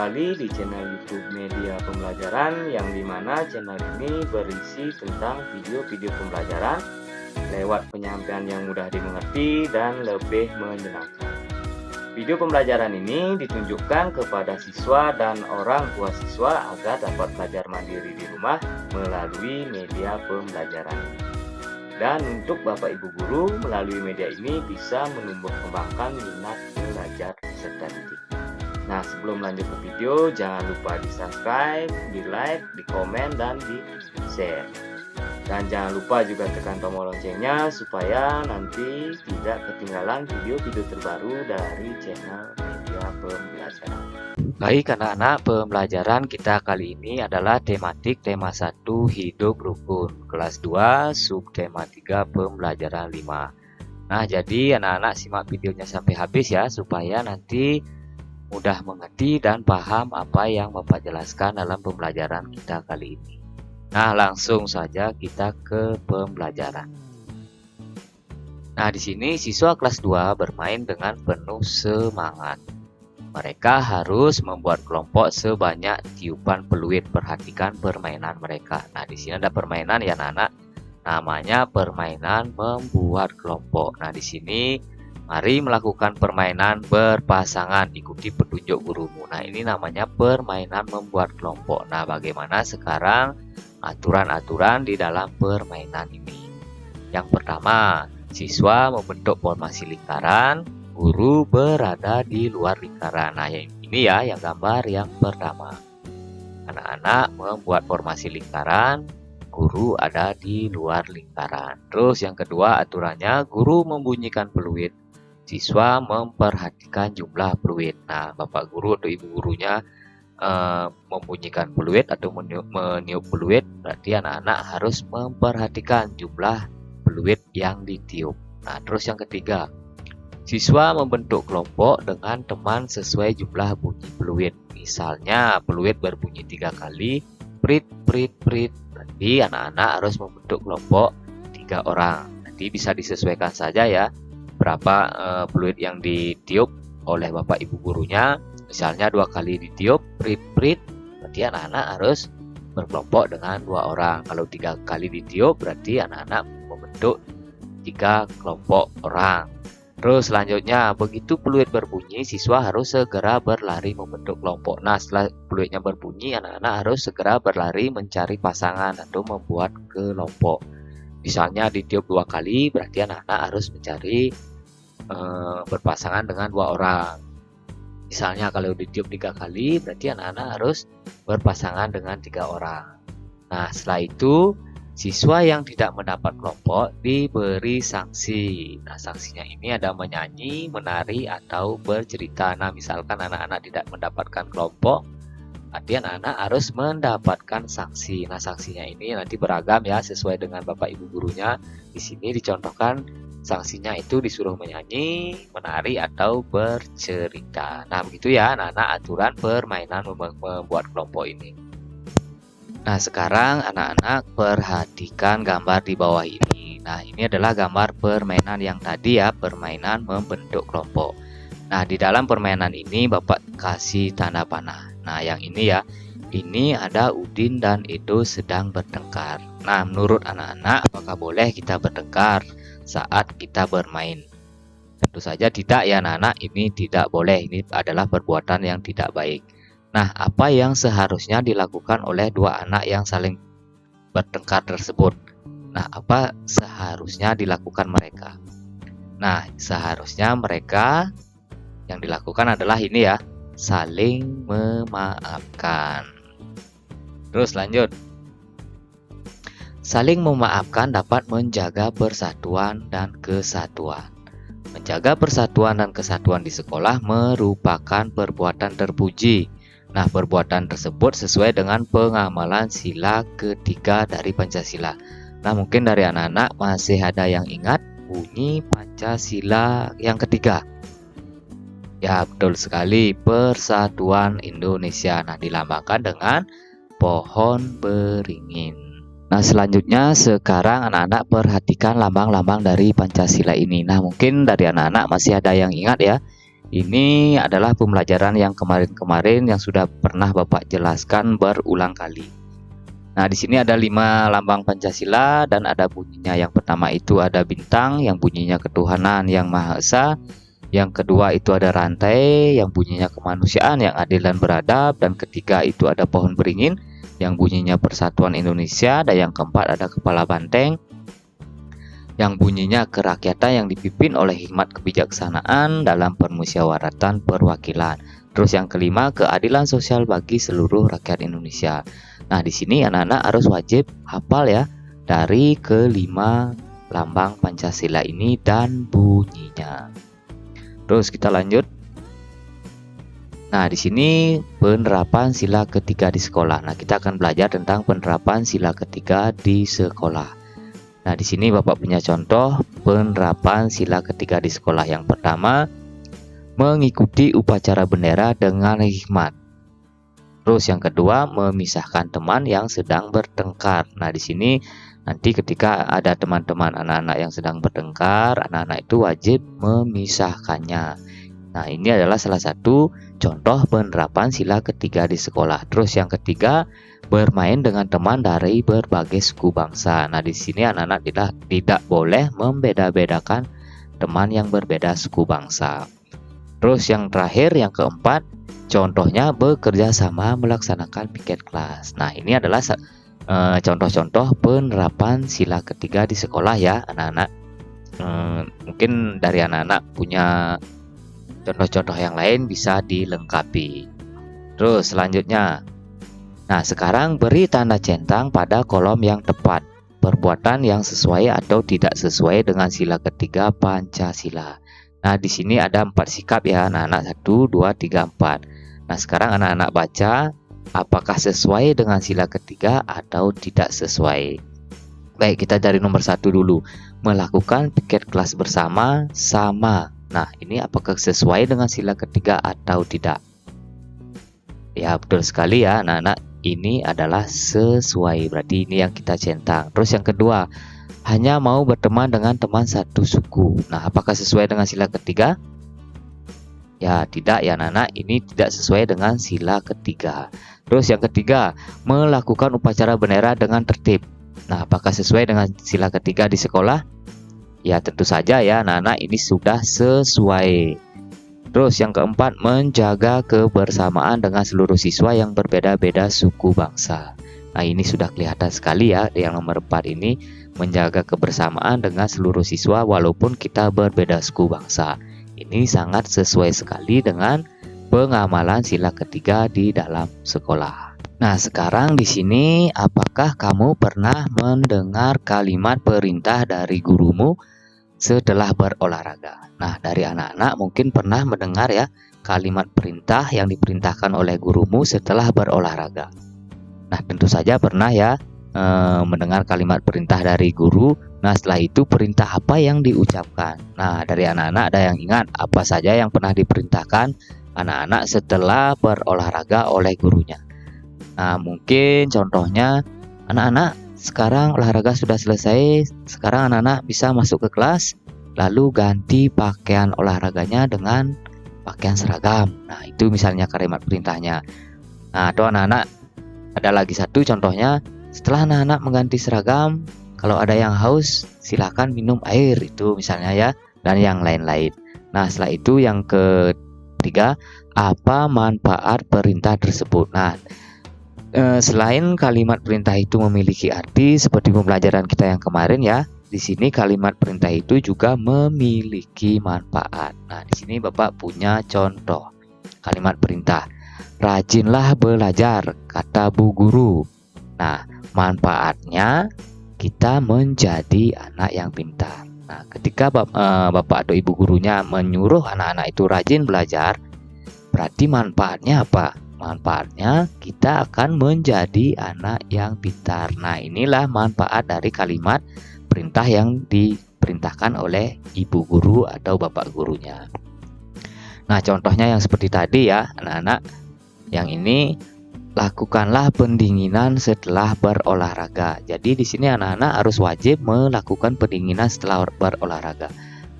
kembali di channel YouTube Media Pembelajaran, yang dimana channel ini berisi tentang video-video pembelajaran lewat penyampaian yang mudah dimengerti dan lebih menyenangkan. Video pembelajaran ini ditunjukkan kepada siswa dan orang tua siswa agar dapat belajar mandiri di rumah melalui media pembelajaran ini. Dan untuk Bapak Ibu Guru, melalui media ini bisa menumbuh kembangkan minat belajar serta didik. Nah, sebelum lanjut ke video, jangan lupa di subscribe, di like, di komen, dan di share. Dan jangan lupa juga tekan tombol loncengnya supaya nanti tidak ketinggalan video-video terbaru dari channel Media Pembelajaran. Baik anak-anak, pembelajaran kita kali ini adalah tematik tema 1 hidup rukun, kelas 2 subtema 3 pembelajaran 5. Nah, jadi anak-anak simak videonya sampai habis ya, supaya nanti mudah mengerti dan paham apa yang Bapak jelaskan dalam pembelajaran kita kali ini. Nah, langsung saja kita ke pembelajaran. Nah, di sini siswa kelas 2 bermain dengan penuh semangat. Mereka harus membuat kelompok sebanyak tiupan peluit. Perhatikan permainan mereka. Nah, di sini ada permainan ya anak-anak. Namanya permainan membuat kelompok. Nah, di sini mari melakukan permainan berpasangan, ikuti petunjuk gurumu. Nah, ini namanya permainan membuat kelompok. Nah, bagaimana sekarang aturan-aturan di dalam permainan ini? Yang pertama, siswa membentuk formasi lingkaran, guru berada di luar lingkaran. Nah, ini ya yang gambar yang pertama. Anak-anak membuat formasi lingkaran, guru ada di luar lingkaran. Terus yang kedua aturannya, guru membunyikan peluit, siswa memperhatikan jumlah peluit. Nah, Bapak Guru atau Ibu gurunya membunyikan peluit atau meniup peluit, berarti anak-anak harus memperhatikan jumlah peluit yang ditiup. Nah, terus yang ketiga, siswa membentuk kelompok dengan teman sesuai jumlah bunyi peluit. Misalnya peluit berbunyi 3 kali, prit prit prit, berarti anak-anak harus membentuk kelompok 3 orang. Nanti bisa disesuaikan saja ya berapa peluit yang ditiup oleh Bapak Ibu gurunya. Misalnya 2 kali ditiup prit prit, berarti anak-anak harus berkelompok dengan 2 orang. Kalau 3 kali ditiup, berarti anak-anak membentuk 3 kelompok orang. Terus selanjutnya, begitu peluit berbunyi, siswa harus segera berlari membentuk kelompok. Nah, setelah peluitnya berbunyi, anak-anak harus segera berlari mencari pasangan atau membuat kelompok. Misalnya ditiup 2 kali, berarti anak-anak harus mencari berpasangan dengan 2 orang. Misalnya kalau ditiup 3 kali, berarti anak-anak harus berpasangan dengan 3 orang. Nah, setelah itu siswa yang tidak mendapat kelompok diberi sanksi. Nah, sanksinya ini ada menyanyi, menari, atau bercerita. Nah, misalkan anak-anak tidak mendapatkan kelompok, artinya anak-anak harus mendapatkan sanksi. Nah, sanksinya ini nanti beragam ya, sesuai dengan Bapak Ibu gurunya. Di sini dicontohkan sanksinya itu disuruh menyanyi, menari, atau bercerita. Nah, begitu ya anak-anak aturan permainan membuat kelompok ini. Nah, sekarang anak-anak perhatikan gambar di bawah ini. Nah, ini adalah gambar permainan yang tadi ya, permainan membentuk kelompok. Nah, di dalam permainan ini Bapak kasih tanda panah. Nah, yang ini ya, ini ada Udin dan Edo sedang bertengkar. Nah, menurut anak-anak, apakah boleh kita bertengkar saat kita bermain? Tentu saja tidak ya anak-anak, ini tidak boleh. Ini adalah perbuatan yang tidak baik. Nah, apa yang seharusnya dilakukan oleh 2 anak yang saling bertengkar tersebut? Nah, apa seharusnya dilakukan mereka? Nah, seharusnya mereka yang dilakukan adalah ini ya, saling memaafkan. Terus lanjut. Saling memaafkan dapat menjaga persatuan dan kesatuan. Menjaga persatuan dan kesatuan di sekolah merupakan perbuatan terpuji. Nah, perbuatan tersebut sesuai dengan pengamalan sila ketiga dari Pancasila. Nah, mungkin dari anak-anak masih ada yang ingat bunyi Pancasila yang ketiga. Ya, betul sekali, Persatuan Indonesia. Nah, dilambangkan dengan pohon beringin. Nah, selanjutnya sekarang anak-anak perhatikan lambang-lambang dari Pancasila ini. Nah, mungkin dari anak-anak masih ada yang ingat ya. Ini adalah pembelajaran yang kemarin-kemarin yang sudah pernah Bapak jelaskan berulang kali. Nah, di sini ada 5 lambang Pancasila dan ada bunyinya. Yang pertama itu ada bintang yang bunyinya ketuhanan yang Maha Esa. Yang kedua itu ada rantai yang bunyinya kemanusiaan yang adil dan beradab. Dan ketiga itu ada pohon beringin yang bunyinya persatuan Indonesia. Dan yang keempat ada kepala banteng yang bunyinya kerakyatan yang dipimpin oleh hikmat kebijaksanaan dalam permusyawaratan perwakilan. Terus yang kelima, keadilan sosial bagi seluruh rakyat Indonesia. Nah, di sini anak-anak harus wajib hafal ya dari kelima lambang Pancasila ini dan bunyinya. Terus kita lanjut. Nah, di sini penerapan sila ketiga di sekolah. Nah, kita akan belajar tentang penerapan sila ketiga di sekolah. Nah, di sini Bapak punya contoh penerapan sila ketiga di sekolah. Yang pertama, mengikuti upacara bendera dengan hikmat. Terus yang kedua, memisahkan teman yang sedang bertengkar. Nah, di sini nanti ketika ada teman-teman anak-anak yang sedang bertengkar, anak-anak itu wajib memisahkannya. Nah, ini adalah salah satu contoh penerapan sila ketiga di sekolah. Terus yang ketiga, bermain dengan teman dari berbagai suku bangsa. Nah, di sini anak-anak tidak boleh membeda-bedakan teman yang berbeda suku bangsa. Terus yang terakhir, yang keempat, contohnya bekerja sama melaksanakan piket kelas. Nah, ini adalah contoh-contoh penerapan sila ketiga di sekolah ya, anak-anak. Mungkin dari anak-anak punya contoh-contoh yang lain bisa dilengkapi. Terus selanjutnya, nah sekarang beri tanda centang pada kolom yang tepat. Perbuatan yang sesuai atau tidak sesuai dengan sila ketiga Pancasila. Nah, di sini ada 4 sikap ya anak-anak, 1, 2, 3, 4. Nah, sekarang anak-anak baca apakah sesuai dengan sila ketiga atau tidak sesuai. Baik, kita dari nomor 1 dulu. Melakukan piket kelas bersama sama. Nah, ini apakah sesuai dengan sila ketiga atau tidak? Ya, betul sekali ya anak-anak. Ini adalah sesuai. Berarti ini yang kita centang. Terus yang kedua, hanya mau berteman dengan teman satu suku. Nah, apakah sesuai dengan sila ketiga? Ya, tidak ya anak-anak. Ini tidak sesuai dengan sila ketiga. Terus yang ketiga, melakukan upacara bendera dengan tertib. Nah, apakah sesuai dengan sila ketiga di sekolah? Ya, tentu saja ya anak-anak, ini sudah sesuai. Terus yang keempat, menjaga kebersamaan dengan seluruh siswa yang berbeda-beda suku bangsa. Nah, ini sudah kelihatan sekali ya, yang nomor 4 ini menjaga kebersamaan dengan seluruh siswa walaupun kita berbeda suku bangsa. Ini sangat sesuai sekali dengan pengamalan sila ketiga di dalam sekolah. Nah, sekarang di sini apakah kamu pernah mendengar kalimat perintah dari gurumu setelah berolahraga? Nah, dari anak-anak mungkin pernah mendengar ya kalimat perintah yang diperintahkan oleh gurumu setelah berolahraga. Nah, tentu saja pernah ya mendengar kalimat perintah dari guru. Nah, setelah itu perintah apa yang diucapkan? Nah, dari anak-anak ada yang ingat apa saja yang pernah diperintahkan anak-anak setelah berolahraga oleh gurunya? Nah, mungkin contohnya, anak-anak sekarang olahraga sudah selesai, sekarang anak-anak bisa masuk ke kelas, lalu ganti pakaian olahraganya dengan pakaian seragam. Nah, itu misalnya kalimat perintahnya. Nah, atau anak-anak ada lagi satu contohnya, setelah anak-anak mengganti seragam, kalau ada yang haus, silakan minum air, itu misalnya ya, dan yang lain-lain. Nah, setelah itu yang ketiga, apa manfaat perintah tersebut? Nah, selain kalimat perintah itu memiliki arti seperti pembelajaran kita yang kemarin ya, di sini kalimat perintah itu juga memiliki manfaat. Nah, di sini Bapak punya contoh kalimat perintah. Rajinlah belajar, kata Bu Guru. Nah, manfaatnya kita menjadi anak yang pintar. Nah, ketika Bapak atau Ibu gurunya menyuruh anak-anak itu rajin belajar, berarti manfaatnya apa? Manfaatnya kita akan menjadi anak yang pintar. Nah, inilah manfaat dari kalimat perintah yang diperintahkan oleh ibu guru atau bapak gurunya. Nah, contohnya yang seperti tadi ya, anak-anak. Yang ini, lakukanlah pendinginan setelah berolahraga. Jadi di sini anak-anak harus wajib melakukan pendinginan setelah berolahraga.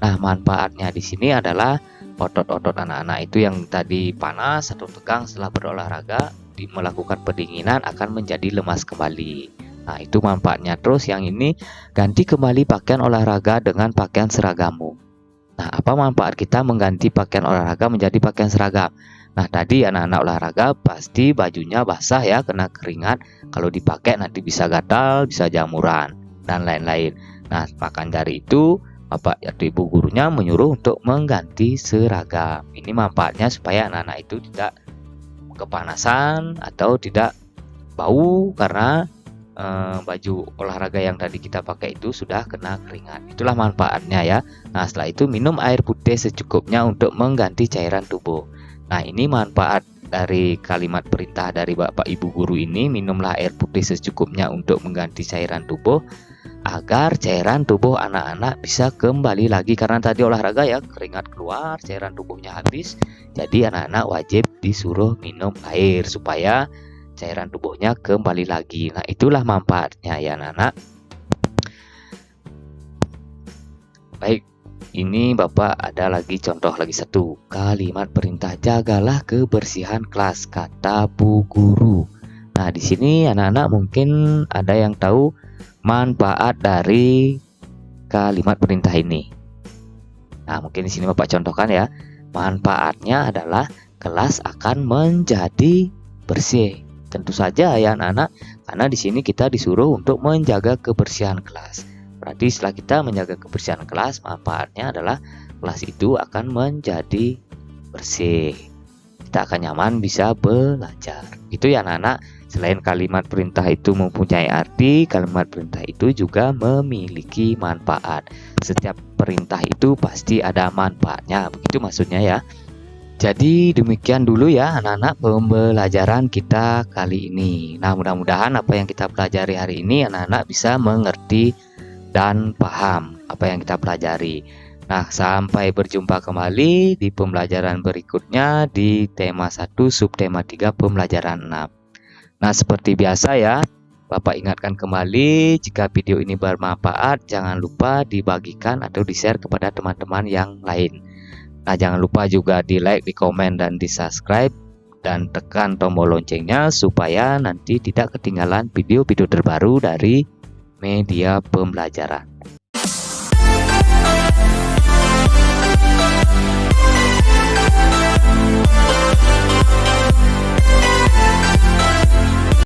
Nah, manfaatnya di sini adalah otot-otot anak-anak itu yang tadi panas atau tegang setelah berolahraga melakukan pendinginan akan menjadi lemas kembali. Nah, itu manfaatnya. Terus yang ini, ganti kembali pakaian olahraga dengan pakaian seragammu. Nah, apa manfaat kita mengganti pakaian olahraga menjadi pakaian seragam? Nah, tadi anak-anak olahraga pasti bajunya basah ya, kena keringat. Kalau dipakai nanti bisa gatal, bisa jamuran, dan lain-lain. Nah, maka dari itu Bapak atau Ibu gurunya menyuruh untuk mengganti seragam. Ini manfaatnya supaya anak-anak itu tidak kepanasan atau tidak bau karena baju olahraga yang tadi kita pakai itu sudah kena keringat. Itulah manfaatnya ya. Nah, setelah itu minum air putih secukupnya untuk mengganti cairan tubuh. Nah, ini manfaat dari kalimat perintah dari Bapak Ibu guru ini, minumlah air putih secukupnya untuk mengganti cairan tubuh agar cairan tubuh anak-anak bisa kembali lagi, karena tadi olahraga ya keringat keluar, cairan tubuhnya habis. Jadi anak-anak wajib disuruh minum air supaya cairan tubuhnya kembali lagi. Nah, itulah manfaatnya ya anak-anak. Baik, ini Bapak ada lagi contoh lagi satu. Kalimat perintah, jagalah kebersihan kelas, kata Bu Guru. Nah, di sini anak-anak mungkin ada yang tahu manfaat dari kalimat perintah ini. Nah, mungkin di sini Bapak contohkan ya. Manfaatnya adalah kelas akan menjadi bersih. Tentu saja ya anak-anak, karena di sini kita disuruh untuk menjaga kebersihan kelas. Berarti setelah kita menjaga kebersihan kelas, manfaatnya adalah kelas itu akan menjadi bersih. Kita akan nyaman bisa belajar. Itu ya anak-anak. Selain kalimat perintah itu mempunyai arti, kalimat perintah itu juga memiliki manfaat. Setiap perintah itu pasti ada manfaatnya. Begitu maksudnya ya. Jadi demikian dulu ya anak-anak pembelajaran kita kali ini. Nah, mudah-mudahan apa yang kita pelajari hari ini anak-anak bisa mengerti dan paham apa yang kita pelajari. Nah, sampai berjumpa kembali di pembelajaran berikutnya di tema 1 subtema 3 pembelajaran 6. Nah, seperti biasa ya, Bapak ingatkan kembali, jika video ini bermanfaat jangan lupa dibagikan atau di-share kepada teman-teman yang lain. Nah, jangan lupa juga di like, di komen, dan di subscribe, dan tekan tombol loncengnya supaya nanti tidak ketinggalan video-video terbaru dari media pembelajaran.